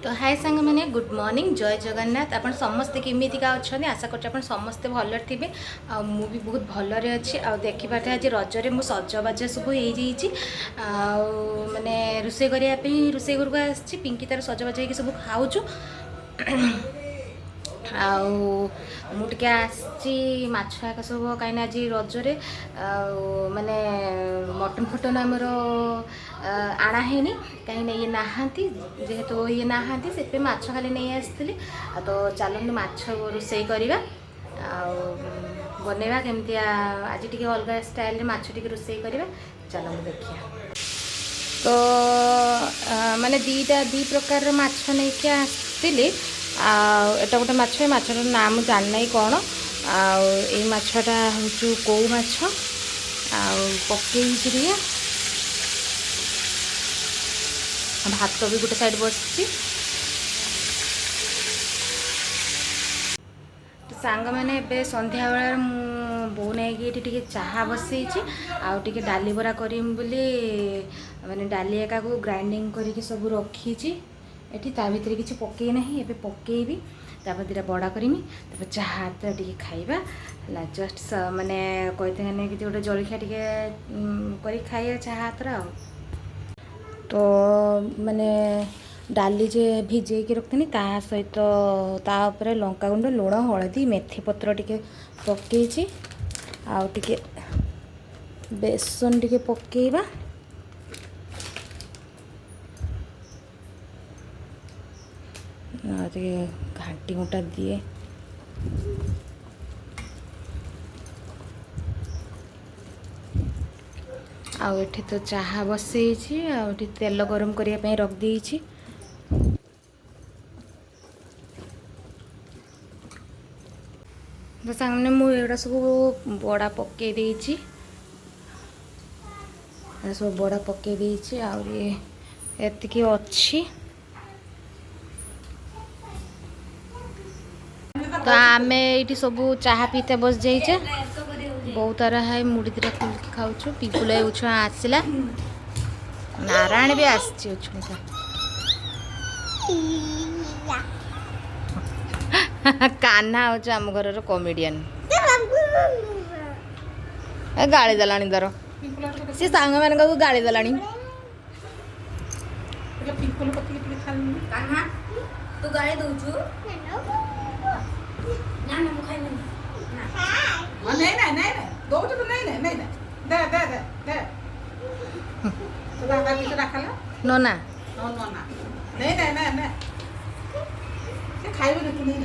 तो हाय सांग मैंने गुड मॉर्निंग जय जगन्नाथ आप समस्ते केमितिका अच्छा आशा कर समस्ते भल थे मु भी बहुत भलरे अच्छी देखिपारे आज रजरे मो सजबाज सब हो माने रोषे करने रोषे घर को आसी पिंकी तार सजबाज हो सब खाऊँ आउे आसी माछा सब कहीं आज रजरे माने मटन फटन आमर आना है कहीं ये नहांती जेहेतु ये नहांती से माछ खाली नहीं आसती तो चलते माछ रोषे करवा बनवा केमती आज टी अलग स्टाइल माछ टी रोषे करवा चलते देखिए तो माने दी प्रकार माछ नहीं आसती एटा गोटे माछ माछर नाम जानना कौन आछटा हूँ कौ माछ पकई भात भी गोटे साइड बस तो सांग मैंने ए संध्या बेला बो नहीं टी चाहा बसई आउे डाली बरा करीम बोली माने डाली एका को ग्राइंडिंग करके सब रखी एठी ता भीतर किसी पकई ना एबे पकईबी तापर दुटा बड़ा करमी तापर चाहा टी खाइबा जस्ट माने कहते हैं कि गोटे जलखिया टी कर खाइबा चाहा हाथ तो माने डाली जे भिजेकी रखती ता सहित तापर लंका गुंड लुण हलदी मेथी पत्र टी पकई आउ टे बेसन टी पकईबा घाटी घुटा दिए आठी तो चाहा बसई आठी तेल गरम करने रख दी तो सामने मुझे सब बड़ा पकई देती सब बड़ा पकई देती आती अच्छी तो आम ये सब चाहा पीते बस जाइचे बहुत तारा है मुड़ी दिटा खुल खाऊ पिपुल उछुआ आसला नारायण भी आसी कान्हा हूँ आम घर कमेडियन गाड़ी देला दर सी सांग मान गाड़ी देला तू गाड़ी दौचु ना ना मुखाई नहीं नहीं दो तो नहीं दे दे दे दे तो दादा पीछे रखला नो ना नहीं से खाइबे तू नहीं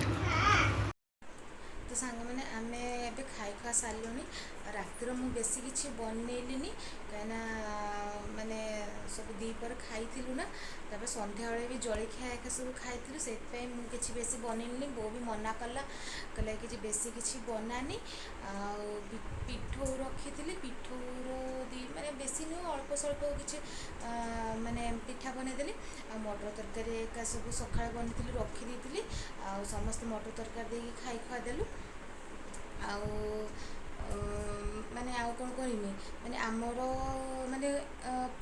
तो सांग मैंने आम ए खाई खुआ सारे रातिर मु बेसी किसी बनइलिनी कहीं माने सब दीपर खाई ना तब संध्या बेले भी जलखिया एक सब खाई से मुझे बेसी बनइलिनी बो भी मना कला कहला कि बेसी किसी बनानी पिठौ रखी पिठौर दी माने बेसी नुह अल्प स्वल्प किसी माने पिठा बनईदेली आ मटर तरकारी एका सब सका बनी रखीदी आ समस्त मटर तरकारी दे खाई खुआ देलु माने आउ कौन करमी माने आमर माने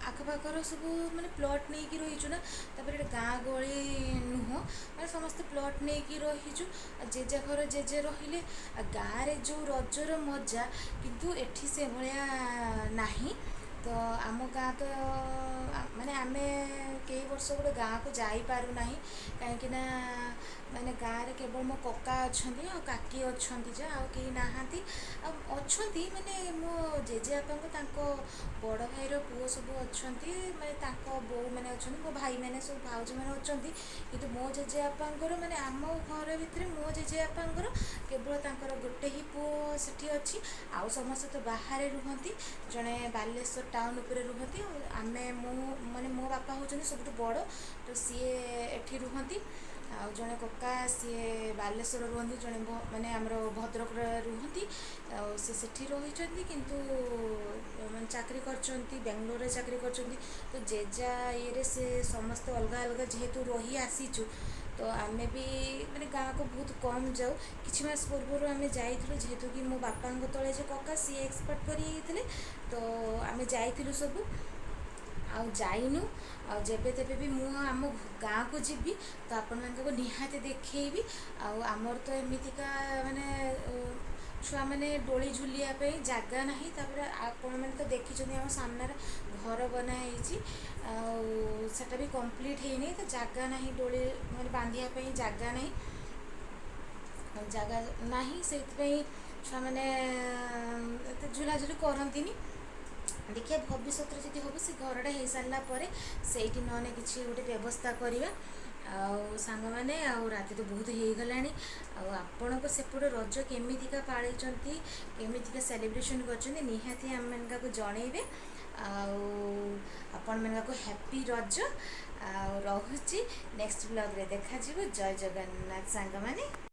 आखपाखर सब माने प्लट नहीं कि रहीचु ना तापर गाँ गली नुह माने समस्त प्लट नहीं कि रहीचु जेजा घर जेजे रहिले गाँव रे जो रजर मजा किंतु एठी से भलिया नाही तो आम गाँ तो माने आमे कई वर्ष गोटे गाँ को जाई पारु नाही कहीं माने गाँव में केवल मो कका अच्छा आ काकी अच्छा जा कहीं नहांती अच्छी माने मो जेजेबापा बड़ भाईर पुओ सब अच्छा माने बो मैंने अच्छा मो भाई मैंने सब भाउज मैंने अच्छा कि मो जेजेबापा माने आम घर भितर मो जेजेबापा केवल गोटे ही पुओ से अच्छी आउ समस्त तो बाहर रुहति जड़े बालेश्वर टाउन उपर रुहति आमे मो माने मो बापा होचंदी सब बड़ तो सी एठी रुहति आउ जड़े कका सी बालेश्वर रुहति जड़े माने आमर भद्रक रुहति से रही किंतु चाकरी करचंती बेंगलोर रे चाकरी करचंती तो जेजा ये से समस्त अलग अलग जेहेतु रही आसीचु तो आमे भी माने गाँ को बहुत कम जाऊ किछि मास पूर्व आमे जाइथिलु जेहेतु कि मो बापा तले जो कका सी एक्सपर्ट करी तो आमे जाइथिलु सब ଆଉ ଯାଇନୁ। ଆଉ ଯେବେ ତେବେ ବି ମୁଁ ଆମ ଗାଁକୁ ଯିବି ତ ଆପଣମାନଙ୍କୁ ନିହାତି ଦେଖେଇବି। ଆଉ ଆମର ତ ଏମିତିକା ମାନେ ଛୁଆମାନେ ଦୋଳି ଝୁଲିବା ପାଇଁ ଜାଗା ନାହିଁ। ତାପରେ ଆପଣମାନେ ତ ଦେଖିଛନ୍ତି ଆମ ସାମ୍ନାରେ ଘର ବନା ହେଇଛି, ଆଉ ସେଟା ବି କମ୍ପ୍ଲିଟ୍ ହେଇନି, ତ ଜାଗା ନାହିଁ ଦୋଳି ମାନେ ବାନ୍ଧିବା ପାଇଁ ଜାଗା ନାହିଁ। ଜାଗା ନାହିଁ ସେଇଥିପାଇଁ ଛୁଆମାନେ ଏତେ ଝୁଲାଝୁଲି କରନ୍ତିନି। ଦେଖିବା ଭବିଷ୍ୟତରେ ଯଦି ହେବ ସେ ଘରଟା ହେଇସାରିଲା ପରେ ସେଇଠି ନହେଲେ କିଛି ଗୋଟେ ବ୍ୟବସ୍ଥା କରିବା। ଆଉ ସାଙ୍ଗମାନେ, ଆଉ ରାତି ତ ବହୁତ ହେଇଗଲାଣି। ଆଉ ଆପଣଙ୍କ ସେପଟେ ରଜ କେମିତିକା ପାଳିଛନ୍ତି, କେମିତିକା ସେଲିବ୍ରେସନ୍ କରିଛନ୍ତି ନିହାତି ଆମମାନଙ୍କୁ ଜଣେଇବେ। ଆଉ ଆପଣମାନଙ୍କୁ ହ୍ୟାପି ରଜ। ଆଉ ରହୁଛି, ନେକ୍ସଟ ବ୍ଲଗ୍ରେ ଦେଖାଯିବ। ଜୟ ଜଗନ୍ନାଥ ସାଙ୍ଗମାନେ।